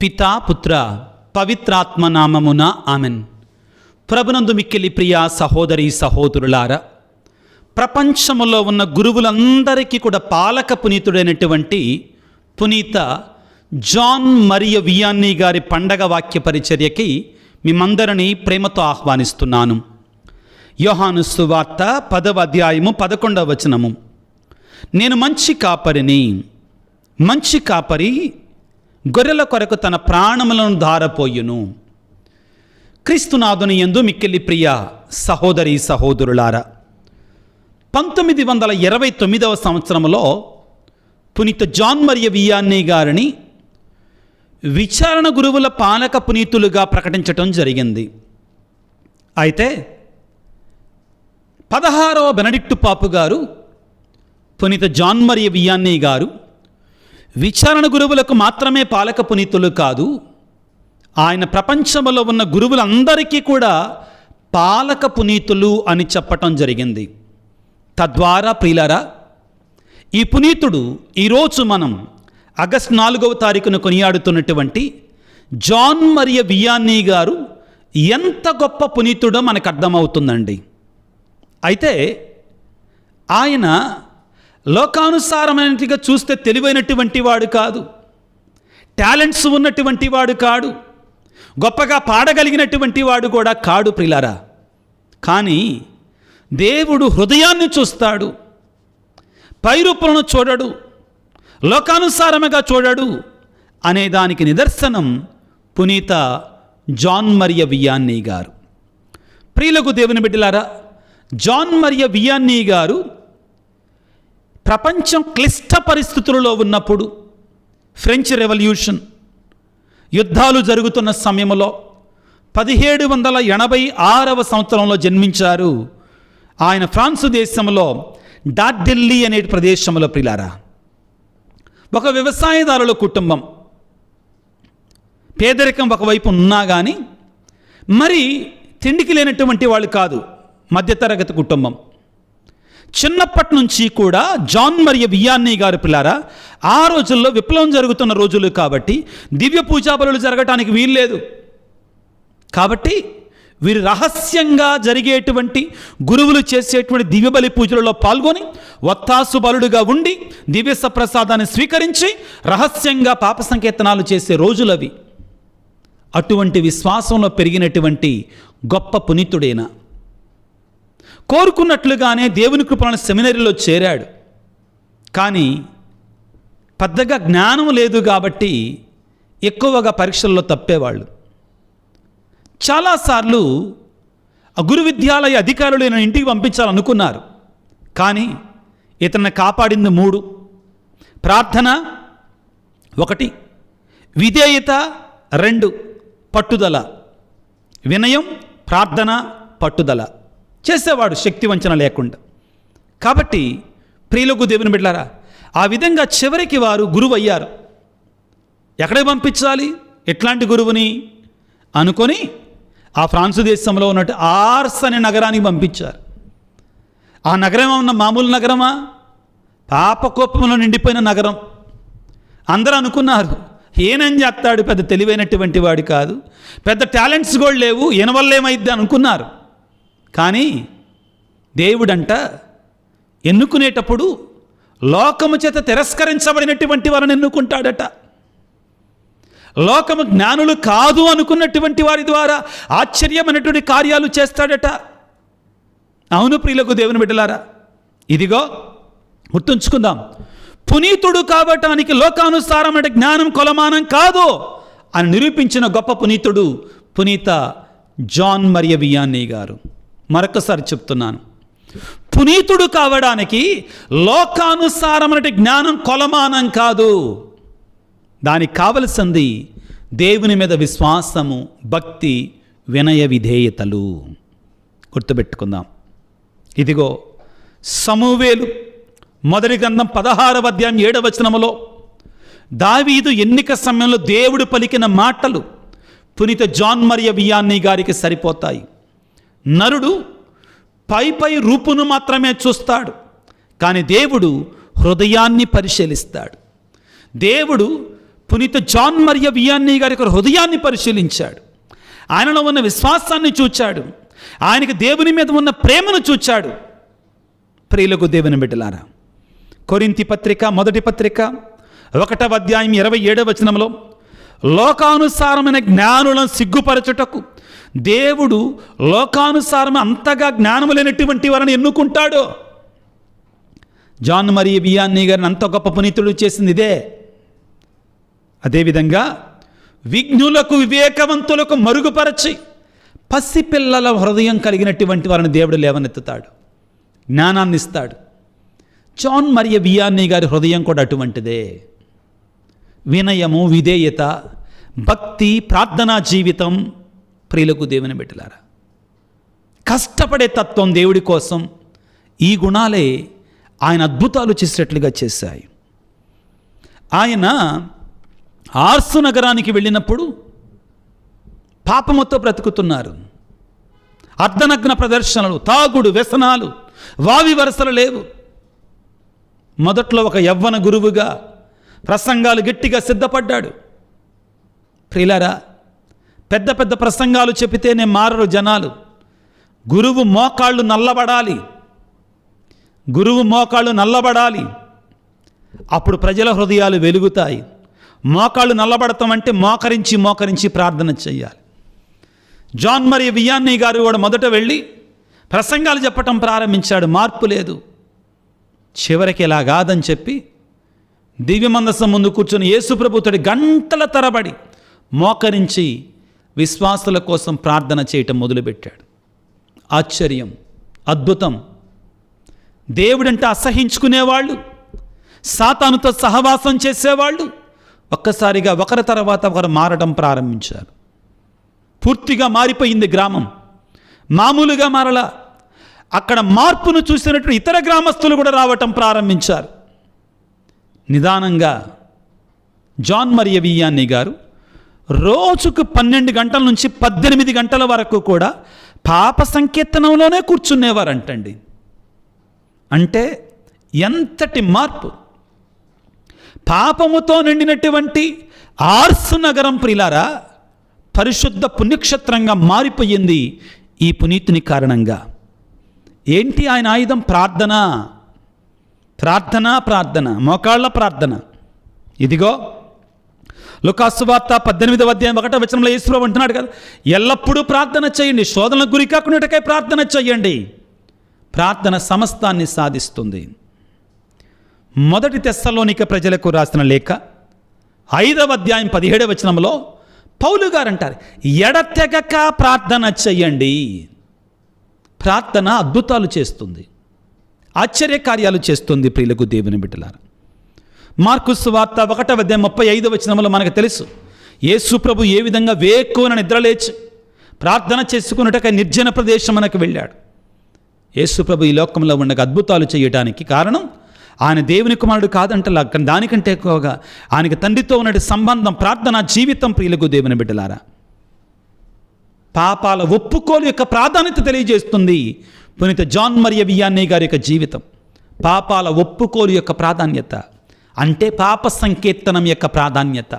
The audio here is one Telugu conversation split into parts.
పితా పుత్ర పవిత్రాత్మ నామమున ఆమెన్. ప్రభునందు మిక్కిలి ప్రియ సహోదరి సహోదరులారా, ప్రపంచములో ఉన్న గురువులందరికీ కూడా పాలక పునీతుడైనటువంటి పునీత జాన్ మరియ వియాన్నీ గారి పండగ వాక్య పరిచర్యకి మిమ్మందరినీ ప్రేమతో ఆహ్వానిస్తున్నాను. యోహాను సువార్త 10వ అధ్యాయము 11వ వచనము. నేను మంచి కాపరిని, మంచి కాపరి గొర్రెల కొరకు తన ప్రాణములను ధారపోయును. క్రీస్తునాథుని యందు మిక్కిలి ప్రియ సహోదరి సహోదరులారా, 1929వ సంవత్సరంలో పునీత జాన్ మరియ వియాన్నీ గారిని విచారణ గురువుల పాలక పునీతులుగా ప్రకటించటం జరిగింది. అయితే 16వ బెనడిక్టు పాపు గారు పునీత జాన్ మరియ వియాన్నీ గారు విచారణ గురువులకు మాత్రమే పాలక పునీతులు కాదు, ఆయన ప్రపంచంలో ఉన్న గురువులందరికీ కూడా పాలక పునీతులు అని చెప్పటం జరిగింది. తద్వారా ప్రియులారా, ఈ పునీతుడు ఈరోజు మనం ఆగస్టు 4వ తారీఖున కొనియాడుతున్నటువంటి జాన్ మరియ వియాన్నీ గారు ఎంత గొప్ప పునీతుడో మనకు అర్థమవుతుందండి. అయితే ఆయన లోకానుసారమైనట్టుగా చూస్తే తెలివైనటువంటి వాడు కాదు, టాలెంట్స్ ఉన్నటువంటి వాడు కాడు, గొప్పగా పాడగలిగినటువంటి వాడు కూడా కాడు ప్రియులారా. కానీ దేవుడు హృదయాన్ని చూస్తాడు, పైరూపులను చూడడు, లోకానుసారముగా చూడడు అనే దానికి నిదర్శనం పునీత జాన్ మరియ వియాన్నీ గారు. ప్రియులకు దేవుని బిడ్డలారా, జాన్ మరియ వియాన్నీ గారు ప్రపంచం క్లిష్ట పరిస్థితులలో ఉన్నప్పుడు, ఫ్రెంచ్ రెవల్యూషన్ యుద్ధాలు జరుగుతున్న సమయంలో 1786వ సంవత్సరంలో జన్మించారు. ఆయన ఫ్రాన్సు దేశంలో డార్డెల్లీ అనే ప్రదేశంలో ప్రియులారా. ఒక వ్యవసాయదారుల కుటుంబం, పేదరికం ఒకవైపు ఉన్నా కానీ మరి తిండికి లేనటువంటి వాళ్ళు కాదు, మధ్యతరగతి కుటుంబం. చిన్నప్పటి నుంచి కూడా జాన్ మరియ వియాన్నీ గారు పిల్లారా, ఆ రోజుల్లో విప్లవం జరుగుతున్న రోజులు కాబట్టి దివ్య పూజాబలులు జరగటానికి వీల్లేదు. కాబట్టి వీరు రహస్యంగా జరిగేటువంటి గురువులు చేసేటువంటి దివ్యబలి పూజలలో పాల్గొని వత్తాసు బలుడుగా ఉండి దివ్య సప్రసాదాన్ని స్వీకరించి రహస్యంగా పాప సంకీర్తనాలు చేసే రోజులవి. అటువంటి విశ్వాసంలో పెరిగినటువంటి గొప్ప పునీతుడైన కోరుకున్నట్లుగానే దేవుని కృపణ సెమినరీలో చేరాడు. కానీ పెద్దగా జ్ఞానం లేదు కాబట్టి ఎక్కువగా పరీక్షల్లో తప్పేవాళ్ళు. చాలాసార్లు ఆ గురు విద్యాలయ అధికారులు ఈయన ఇంటికి పంపించాలనుకున్నారు. కానీ ఇతన్ని కాపాడింది 3: ప్రార్థన 1, విధేయత 2, పట్టుదల. వినయం, ప్రార్థన, పట్టుదల చేసేవాడు శక్తి వంచన లేకుండా. కాబట్టి ప్రియులకు దేవుని బిడ్డలారా, ఆ విధంగా చివరికి వారు గురువు అయ్యారు. ఎక్కడికి పంపించాలి, ఎట్లాంటి గురువుని అనుకొని ఆ ఫ్రాన్సు దేశంలో ఉన్నట్టు ఆర్స్ అనే నగరానికి పంపించారు. ఆ నగరం ఉన్న మామూలు నగరమా? పాపకోపంలో నిండిపోయిన నగరం. అందరూ అనుకున్నారు ఏనేం చేస్తాడు, పెద్ద తెలివైనటువంటి వాడు కాదు, పెద్ద టాలెంట్స్ కూడా లేవు, ఈయన వల్ల ఏమైద్ది అనుకున్నారు. కానీ దేవుడంట ఎన్నుకునేటప్పుడు లోకము చేత తిరస్కరించబడినటువంటి వారిని ఎన్నుకుంటాడట. లోకము జ్ఞానులు కాదు అనుకున్నటువంటి వారి ద్వారా ఆశ్చర్యమైనటువంటి కార్యాలు చేస్తాడట. అవును ప్రియులకు దేవుని బిడ్డలారా, ఇదిగో గుర్తుంచుకుందాం, పునీతుడు కావటానికి లోకానుసారమైన జ్ఞానం కొలమానం కాదు అని నిరూపించిన గొప్ప పునీతుడు పునీత జాన్ మరియ వియాన్నీ గారు. మరొకసారి చెప్తున్నాను, పునీతుడు కావడానికి లోకానుసారమైన జ్ఞానం కొలమానం కాదు, దానికి కావలసింది దేవుని మీద విశ్వాసము, భక్తి, వినయ విధేయతలు. గుర్తుపెట్టుకుందాం. ఇదిగో సమూవేలు మొదటి గ్రంథం 16వ అధ్యాయం 7వ వచనములో దావీదు ఎన్నిక సమయంలో దేవుడు పలికిన మాటలు పునీత జాన్ మరియ వియాన్నీ గారికి సరిపోతాయి. నరుడు పై రూపును మాత్రమే చూస్తాడు, కానీ దేవుడు హృదయాన్ని పరిశీలిస్తాడు. దేవుడు పునీత జాన్ మరియ వియాన్నీ గారి యొక్క హృదయాన్ని పరిశీలించాడు. ఆయనలో ఉన్న విశ్వాసాన్ని చూచాడు. ఆయనకి దేవుని మీద ఉన్న ప్రేమను చూచాడు. ప్రియులకు దేవుని బిడ్డలారా, కొరింథీ పత్రిక మొదటి పత్రిక 1వ అధ్యాయం 27వ వచనంలో, లోకానుసారమైన జ్ఞానులను సిగ్గుపరచుటకు దేవుడు లోకానుసారం అంతగా జ్ఞానము లేనటువంటి వారిని ఎన్నుకుంటాడు. జాన్ మరియ వియాన్నీ గారిని అంత గొప్ప పునీతుడు చేసింది ఇదే. అదేవిధంగా విజ్ఞులకు వివేకవంతులకు మరుగుపరచి పసిపిల్లల హృదయం కలిగినటువంటి వారిని దేవుడు లేవనెత్తుతాడు, జ్ఞానాన్ని ఇస్తాడు. జాన్ మరియ వియాన్నీ గారి హృదయం కూడా అటువంటిదే. వినయము, విధేయత, భక్తి, ప్రార్థనా జీవితం. ప్రియులకు దేవుని బిడ్డలారా, కష్టపడే తత్వం దేవుడి కోసం, ఈ గుణాలే ఆయన అద్భుతాలు చేసేటట్లుగా చేశాయి. ఆయన ఆర్సు నగరానికి వెళ్ళినప్పుడు పాపముతో బ్రతుకుతున్నారు. అర్ధనగ్న ప్రదర్శనలు, తాగుడు, వ్యసనాలు, వావి వరసలు లేవు. మొదట్లో ఒక యవ్వన గురువుగా ప్రసంగాలు గట్టిగా సిద్ధపడ్డాడు. ప్రియులారా, పెద్ద పెద్ద ప్రసంగాలు చెబితేనే మారరు జనాలు. గురువు మోకాళ్ళు నల్లబడాలి, గురువు మోకాళ్ళు నల్లబడాలి. అప్పుడు ప్రజల హృదయాలు వెలుగుతాయి. మోకాళ్ళు నల్లబడతాం అంటే మోకరించి మోకరించి ప్రార్థన చేయాలి. జాన్ మరియ వియాన్నీ గారు కూడా మొదట వెళ్ళి ప్రసంగాలు చెప్పటం ప్రారంభించాడు. మార్పు లేదు. చివరికి ఇలా కాదని చెప్పి దివ్యమందసం ముందు కూర్చొని యేసుప్రభుతుడి గంటల తరబడి మోకరించి విశ్వాసుల కోసం ప్రార్థన చేయటం మొదలుపెట్టాడు. ఆశ్చర్యం, అద్భుతం. దేవుడంటే అసహించుకునేవాళ్ళు, సాతానుతో సహవాసం చేసేవాళ్ళు ఒక్కసారిగా ఒకరి తర్వాత ఒకరు మారడం ప్రారంభించారు. పూర్తిగా మారిపోయింది గ్రామం. మామూలుగా మారలా. అక్కడ మార్పును చూసినట్టు ఇతర గ్రామస్తులు కూడా రావటం ప్రారంభించారు. నిదానంగా జాన్ మరియ వియాన్నీ గారు రోజుకు 12 గంటల నుంచి 18 గంటల వరకు కూడా పాప సంకీర్తనంలోనే కూర్చునేవారంటండి. అంటే ఎంతటి మార్పు! పాపముతో నిండినటువంటి ఆర్సు నగరం ప్రియులారా పరిశుద్ధ పుణ్యక్షేత్రంగా మారిపోయింది ఈ పునీతుని కారణంగా. ఏంటి ఆయన ఆయుధం? ప్రార్థన, ప్రార్థన, ప్రార్థన, మోకాళ్ళ ప్రార్థన. ఇదిగో లూకాసు వార్త 18వ అధ్యాయం 1వ వచనంలో యేసుప్రభువు అంటున్నాడు కదా, ఎల్లప్పుడూ ప్రార్థన చేయండి, శోధనకు గురి కాకుండా ప్రార్థన చేయండి. ప్రార్థన సమస్తాన్ని సాధిస్తుంది. మొదటి తెస్సలోనిక ప్రజలకు రాసిన లేఖ 5వ అధ్యాయం 17వ వచనంలో పౌలు గారు అంటారు, ఎడతెగక ప్రార్థన చెయ్యండి. ప్రార్థన అద్భుతాలు చేస్తుంది, ఆశ్చర్యకార్యాలు చేస్తుంది. ప్రియులకు దేవుని బిడ్డలారా, మార్కు సువార్త 1వ అధ్యాయం 35వ వచనంలో మనకు తెలుసు, యేసు ప్రభు ఏ విధంగా వేకువన నిద్రలేచి ప్రార్థన చేసుకున్నట్టుగా నిర్జన ప్రదేశమునకు వెళ్ళాడు. యేసు ప్రభు ఈ లోకంలో ఉండగా అద్భుతాలు చేయడానికి కారణం ఆయన దేవుని కుమారుడు కాదంటలా, దానికంటే ఎక్కువగా ఆయనకి తండ్రితో ఉన్న సంబంధం, ప్రార్థనా జీవితం. ప్రియులకు దేవుని బిడ్డలారా, పాపాల ఒప్పుకోలు యొక్క ప్రాధాన్యత తెలియజేస్తుంది పునీత జాన్ మరియ వియాన్నీ గారి యొక్క జీవితం. పాపాల ఒప్పుకోలు యొక్క ప్రాధాన్యత అంటే పాప సంకీర్తనం యొక్క ప్రాధాన్యత.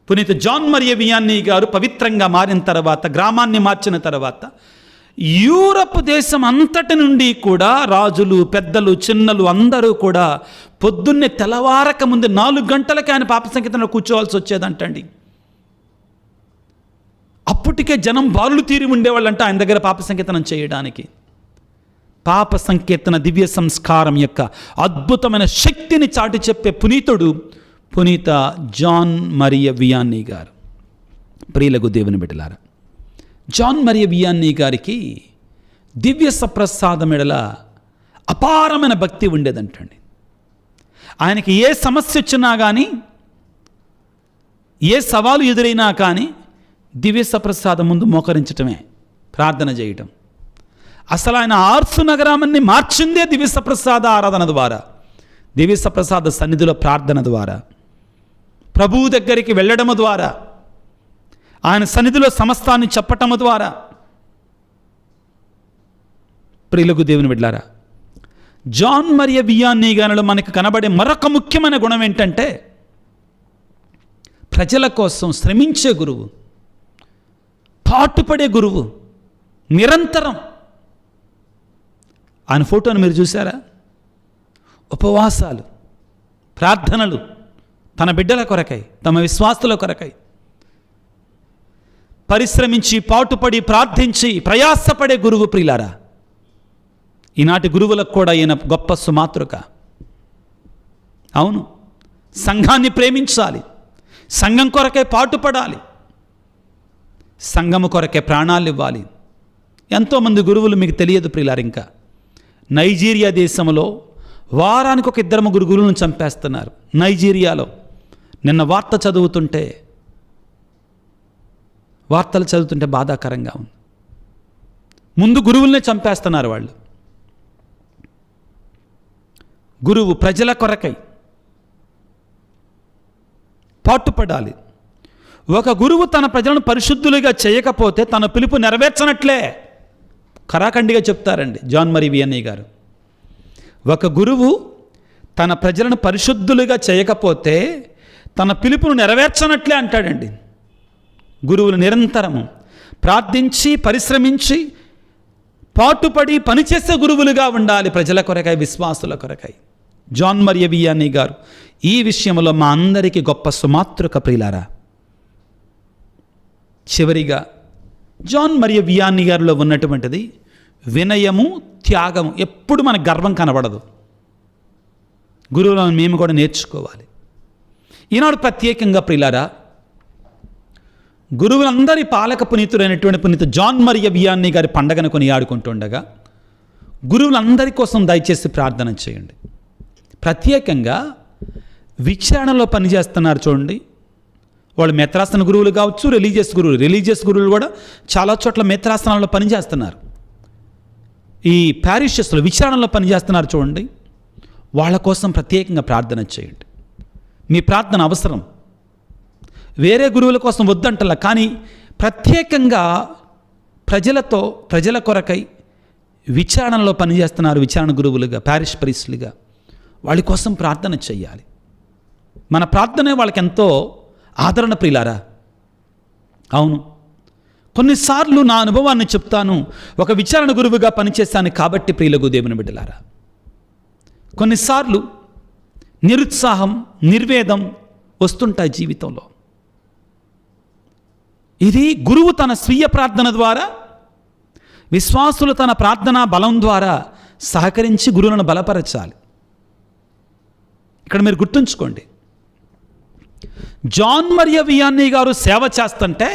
పునీత జాన్ మరియ వియాన్నీ గారు పవిత్రంగా మారిన తర్వాత, గ్రామాన్ని మార్చిన తర్వాత యూరప్ దేశం అంతటి నుండి కూడా రాజులు, పెద్దలు, చిన్నలు అందరూ కూడా పొద్దున్నే తెల్లవారక ముందు 4 గంటలకి ఆయన పాప సంకీర్తనలో కూర్చోవాల్సి వచ్చేదంటండి. అప్పటికే జనం బారులు తీరి ఉండేవాళ్ళంట ఆయన దగ్గర పాప సంకీర్తనం చేయడానికి. పాప సంకీర్తన దివ్య సంస్కారం యొక్క అద్భుతమైన శక్తిని చాటి చెప్పే పునీతుడు పునీత జాన్ మరియ వియాన్నీ గారు. ప్రియులకు దేవుని బిడ్డలారా, జాన్ మరియ వియాన్నీ గారికి దివ్య సప్రసాదం ఎడల అపారమైన భక్తి ఉండేదంటండి. ఆయనకి ఏ సమస్య వచ్చినా కానీ, ఏ సవాలు ఎదురైనా కానీ దివ్య సప్రసాదం ముందు మోకరించటమే, ప్రార్థన చేయటం. అసలు ఆయన ఆర్సు నగరాన్ని మార్చిందే దివ్య సప్రసాద ఆరాధన ద్వారా, దివ్య సప్రసాద సన్నిధిలో ప్రార్థన ద్వారా, ప్రభువు దగ్గరికి వెళ్ళడము ద్వారా, ఆయన సన్నిధిలో సమస్తాన్ని చెప్పటము ద్వారా. ప్రియులకు దేవుని బిడ్డలారా, జాన్ మరియ వియాన్నీ గారిలో మనకు కనబడే మరొక ముఖ్యమైన గుణం ఏంటంటే ప్రజల కోసం శ్రమించే గురువు, పాటుపడే గురువు, నిరంతరం. ఆయన ఫోటోను మీరు చూసారా? ఉపవాసాలు, ప్రార్థనలు తన బిడ్డల కొరకై, తమ విశ్వాసుల కొరకై పరిశ్రమించి, పాటుపడి, ప్రార్థించి, ప్రయాసపడే గురువు. ప్రియులారా, ఈనాటి గురువులకు కూడా ఈయన గొప్ప సుమాతృక. అవును, సంఘాన్ని ప్రేమించాలి, సంఘం కొరకే పాటుపడాలి, సంఘము కొరకే ప్రాణాలు ఇవ్వాలి. ఎంతోమంది గురువులు మీకు తెలియదు ప్రియులారు. ఇంకా నైజీరియా దేశంలో వారానికి ఒక 2-3 గురువులను చంపేస్తున్నారు. నైజీరియాలో నిన్న వార్తలు చదువుతుంటే బాధాకరంగా ఉంది. ముందు గురువులనే చంపేస్తున్నారు వాళ్ళు. గురువు ప్రజల కొరకై పాటుపడాలి. ఒక గురువు తన ప్రజలను పరిశుద్ధులుగా చేయకపోతే తన పిలుపు నెరవేర్చనట్లే. ఖరాఖండిగా చెప్తారండి జాన్ మరీ వియన్నీ గారు. ఒక గురువు తన ప్రజలను పరిశుద్ధులుగా చేయకపోతే తన పిలుపును నెరవేర్చనట్లే అంటాడండి. గురువులు నిరంతరము ప్రార్థించి, పరిశ్రమించి, పాటుపడి పనిచేసే గురువులుగా ఉండాలి, ప్రజల కొరకై, విశ్వాసుల కొరకై. జాన్ మరీ వియన్నీ గారు ఈ విషయంలో మా అందరికీ గొప్ప సుమాతృక ప్రియులారా. చివరిగా జాన్ మరీ వియన్నీ గారిలో ఉన్నటువంటిది వినయము, త్యాగము. ఎప్పుడు మనకు గర్వం కనబడదు. గురువులను మేము కూడా నేర్చుకోవాలి. ఈనాడు ప్రత్యేకంగా ప్రియులారా, గురువులందరి పాలక పునీతుడైనటువంటి పునీత జాన్ మరీ వియన్నీ గారి పండగను కొనియాడుకుంటుండగా గురువులందరి కోసం దయచేసి ప్రార్థన చేయండి. ప్రత్యేకంగా విచారణలో పనిచేస్తున్నారు చూడండి. వాళ్ళు మెత్రాసన గురువులు కావచ్చు, రిలీజియస్ గురువులు కూడా చాలా చోట్ల మెత్రాసనాల్లో పనిచేస్తున్నారు. ఈ ప్యారిషెస్లో విచారణలో పనిచేస్తున్నారు చూడండి. వాళ్ళ కోసం ప్రత్యేకంగా ప్రార్థన చేయండి. మీ ప్రార్థన అవసరం. వేరే గురువుల కోసం వద్దంటలా, కానీ ప్రత్యేకంగా ప్రజల కొరకై విచారణలో పనిచేస్తున్నారు. విచారణ గురువులుగా, ప్యారిష్ ప్రీస్టులుగా వాళ్ళ కోసం ప్రార్థన చేయాలి. మన ప్రార్థనే వాళ్ళకి ఎంతో ఆదరణ ప్రియులారా. అవును, కొన్నిసార్లు నా అనుభవాన్ని చెప్తాను. ఒక విచారణ గురువుగా పనిచేస్తాను కాబట్టి ప్రియులకు దేవుని బిడ్డలారా, కొన్నిసార్లు నిరుత్సాహం, నిర్వేదం వస్తుంటాయి జీవితంలో. ఇది గురువు తన స్వీయ ప్రార్థన ద్వారా, విశ్వాసులు తన ప్రార్థనా బలం ద్వారా సహకరించి గురువులను బలపరచాలి. ఇక్కడ మీరు గుర్తుంచుకోండి, జాన్ మరీ వియన్నీ గారు సేవ చేస్తుంటే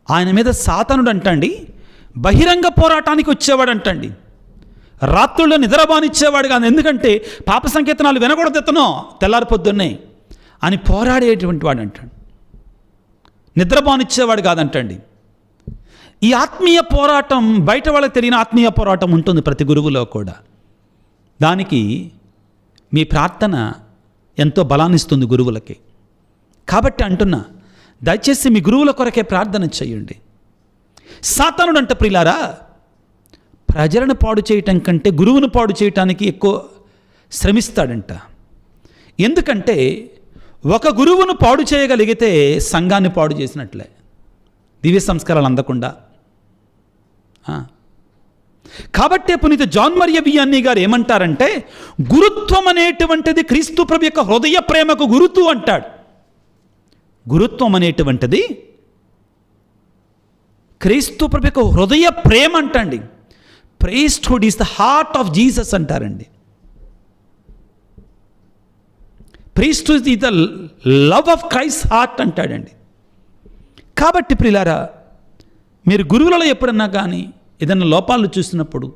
ఆయన మీద సాతానుడు అంటండి బహిరంగ పోరాటానికి వచ్చేవాడు అంటండి. రాత్రుల్లో నిద్రబానిచ్చేవాడు కాదు. ఎందుకంటే పాప సంకేతనాలు వినకూడదు ఎత్తనో తెల్లారి పొద్దున్నే అని పోరాడేటువంటి వాడు అంటాడు. నిద్రబానిచ్చేవాడు కాదంటండి. ఈ ఆత్మీయ పోరాటం బయట వాళ్ళకి తెలియని ఆత్మీయ పోరాటం ఉంటుంది ప్రతి గురువులో కూడా. దానికి మీ ప్రార్థన ఎంతో బలాన్నిస్తుంది గురువులకి. కాబట్టి అంటున్నా, దయచేసి మీ గురువుల కొరకే ప్రార్థన చేయండి. సాతానుడు అంట ప్రియులారా, ప్రజలను పాడు చేయటం కంటే గురువును పాడు చేయటానికి ఎక్కువ శ్రమిస్తాడంట. ఎందుకంటే ఒక గురువును పాడు చేయగలిగితే సంఘాన్ని పాడు చేసినట్లే, దివ్య సంస్కారాలు అందకుండా. కాబట్టే పునీత జాన్ మరీ వియన్నీ గారు ఏమంటారంటే, గురుత్వం అనేటువంటిది క్రీస్తు ప్రభు యొక్క హృదయ ప్రేమకు గురుతు అంటాడు. గురుత్వం అనేటువంటిది క్రీస్తు ప్రభు యొక్క హృదయ ప్రేమ అంటండి. Priesthood is the heart of Jesus అంటారండి. Priesthood is the love of Christ heart అంటాడండి. కాబట్టి ప్రియులారా, మీరు గురువులలో ఎప్పుడన్నా కానీ ఏదైనా లోపాలను చూసినప్పుడు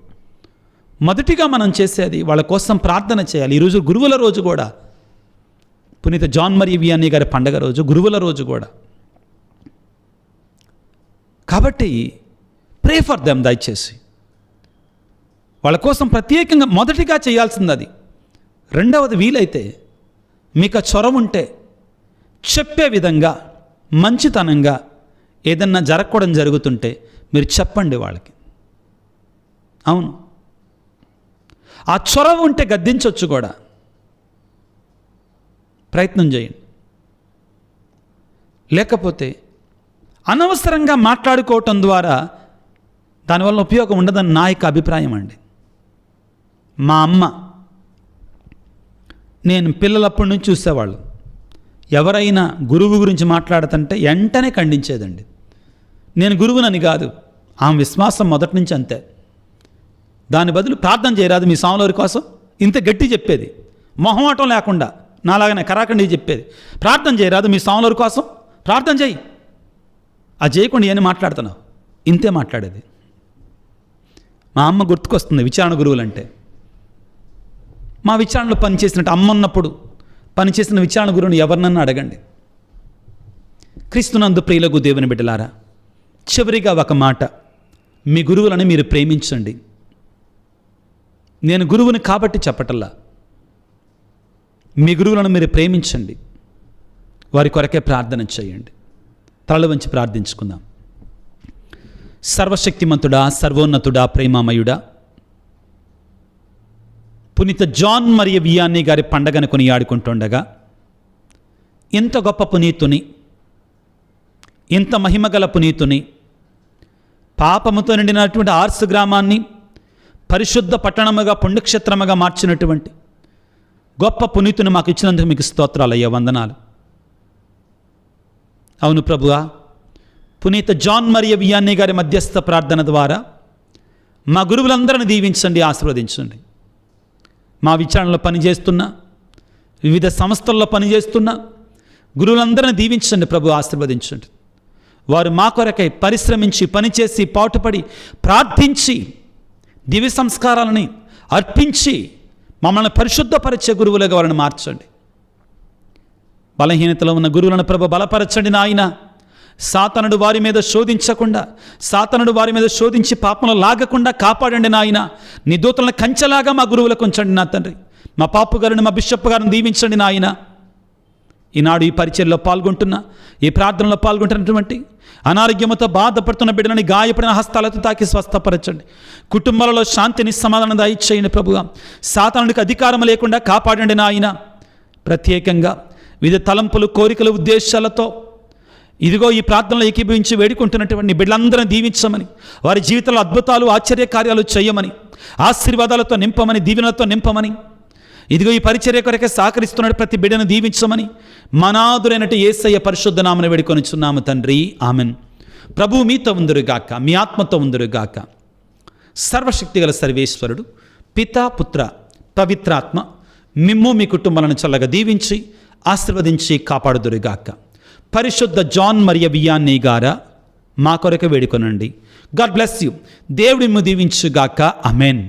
మొదటిగా మనం చేసేది వాళ్ళ కోసం ప్రార్థన చేయాలి. ఈరోజు గురువుల రోజు కూడా, పునీత జాన్ మరీ వియన్నీ గారి పండగ రోజు, గురువుల రోజు కూడా. కాబట్టి ప్రే ఫర్ దెమ్. దయచేసి వాళ్ళ కోసం ప్రత్యేకంగా మొదటిగా చేయాల్సింది అది. రెండవది, వీలైతే మీకు చొరవ ఉంటే చెప్పే విధంగా మంచితనంగా ఏదన్నా జరగకూడదు జరుగుతుంటే మీరు చెప్పండి వాళ్ళకి. అవును, ఆ చొరవ ఉంటే గద్దించవచ్చు కూడా. ప్రయత్నం చేయండి. లేకపోతే అనవసరంగా మాట్లాడుకోవటం ద్వారా దానివల్ల ఉపయోగం ఉండదని నా యొక్క అభిప్రాయం అండి. మా అమ్మ, నేను పిల్లలప్పటి నుంచి చూసేవాళ్ళు, ఎవరైనా గురువు గురించి మాట్లాడుతుంటే వెంటనే ఖండించేదండి. నేను గురువునని కాదు, ఆమె విశ్వాసం మొదటి నుంచి అంతే. దాని బదులు ప్రార్థన చేయరాదు మీ సాములవారి కోసం, ఇంత గట్టి చెప్పేది, మొహమాటం లేకుండా నాలాగనే కరాఖండి చెప్పేది. ప్రార్థన చేయరాదు మీ సాములవారి కోసం, ప్రార్థన చేయి. అది చేయకుండా ఏమని మాట్లాడుతున్నావు, ఇంతే మాట్లాడేది. మా అమ్మ గుర్తుకొస్తుంది విచారణ గురువులంటే. మా విచారణలో పనిచేసినట్టు అమ్మ ఉన్నప్పుడు పనిచేసిన విచారణ గురువుని ఎవరినన్నా అడగండి. క్రీస్తునందు ప్రియులకు దేవుని బిడ్డలారా, చివరిగా ఒక మాట, మీ గురువులను మీరు ప్రేమించండి. నేను గురువుని కాబట్టి చెప్పటల్లా, మీ గురువులను మీరు ప్రేమించండి, వారి కొరకే ప్రార్థన చేయండి. తలలు వంచి ప్రార్థించుకుందాం. సర్వశక్తిమంతుడా, సర్వోన్నతుడా, ప్రేమామయుడా, పునీత జాన్ మరియు వియానీ గారి పండగను కొనియాడుకుంటుండగా ఇంత గొప్ప పునీతుని, ఇంత మహిమగల పునీతుని, పాపముతో నిండినటువంటి ఆర్స్ గ్రామాన్ని పరిశుద్ధ పట్టణముగా పుణ్యక్షేత్రముగా మార్చినటువంటి గొప్ప పునీతుని మాకు ఇచ్చినందుకు మీకు స్తోత్రాలయ్యా, వందనాలు. అవును ప్రభువా, పునీత జాన్ మరియు వియానీ గారి మధ్యస్థ ప్రార్థన ద్వారా మా గురువులందరిని దీవించండి, ఆశీర్వదించండి. మా విచారణలో పనిచేస్తున్న, వివిధ సంస్థల్లో పనిచేస్తున్న గురువులందరిని దీవించండి ప్రభు, ఆశీర్వదించండి. వారు మా కొరకై పరిశ్రమించి పనిచేసి పాటుపడి ప్రార్థించి దివ్య సంస్కారాలని అర్పించి మమ్మల్ని పరిశుద్ధపరిచే గురువులుగా వారిని మార్చండి. బలహీనతలో ఉన్న గురువులను ప్రభు బలపరచండి నాయన. సాతానుడు వారి మీద శోధించకుండా, సాతానుడు వారి మీద శోధించి పాపంలో లాగకుండా కాపాడండి నాయన. నీ దూతలను కంచెలాగా మా గురువులకు ఉంచండి నా తండ్రి. మా పాపు గారిని, మా బిషప్ గారిని దీవించండి నాయన. ఈనాడు ఈ పరిచర్లో పాల్గొంటున్న, ఈ ప్రార్థనలో పాల్గొంటున్నటువంటి అనారోగ్యముతో బాధపడుతున్న బిడ్డలని గాయపడిన హస్తాలతో తాకి స్వస్థపరచండి. కుటుంబాలలో శాంతిని, సమాధానం దయచేయండి ప్రభుగా. సాతానుడికి అధికారం లేకుండా కాపాడండి నాయన. ప్రత్యేకంగా వివిధ తలంపులు, కోరికలు, ఉద్దేశాలతో ఇదిగో ఈ ప్రార్థనలో ఏకీభవించి వేడుకుంటున్నటువంటి బిడ్డలందరినీ దీవించమని, వారి జీవితంలో అద్భుతాలు, ఆశ్చర్యకార్యాలు చేయమని, ఆశీర్వాదాలతో నింపమని, దీవెనలతో నింపమని, ఇదిగో ఈ పరిచర్య కొరకే సహకరిస్తున్న ప్రతి బిడ్డను దీవించమని మనాదురైనట్టు యేసయ్య పరిశుద్ధ నామమున వేడుకొనుచున్నాము తండ్రి, ఆమెన్. ప్రభువు మీతో ఉందురుగాక, మీ ఆత్మతో ఉందురుగాక. సర్వశక్తిగల సర్వేశ్వరుడు పితా, పుత్ర, పవిత్రాత్మ మిమ్ము మీ కుటుంబాలను చల్లగా దీవించి ఆశీర్వదించి కాపాడుదురుగాక. పరిశుద్ధ జాన్ మరియు వియానీ గారా మా కొరకు వేడుకొనండి. God bless you. దేవుడి మిమ్ము దీవించుగాక. ఆమెన్.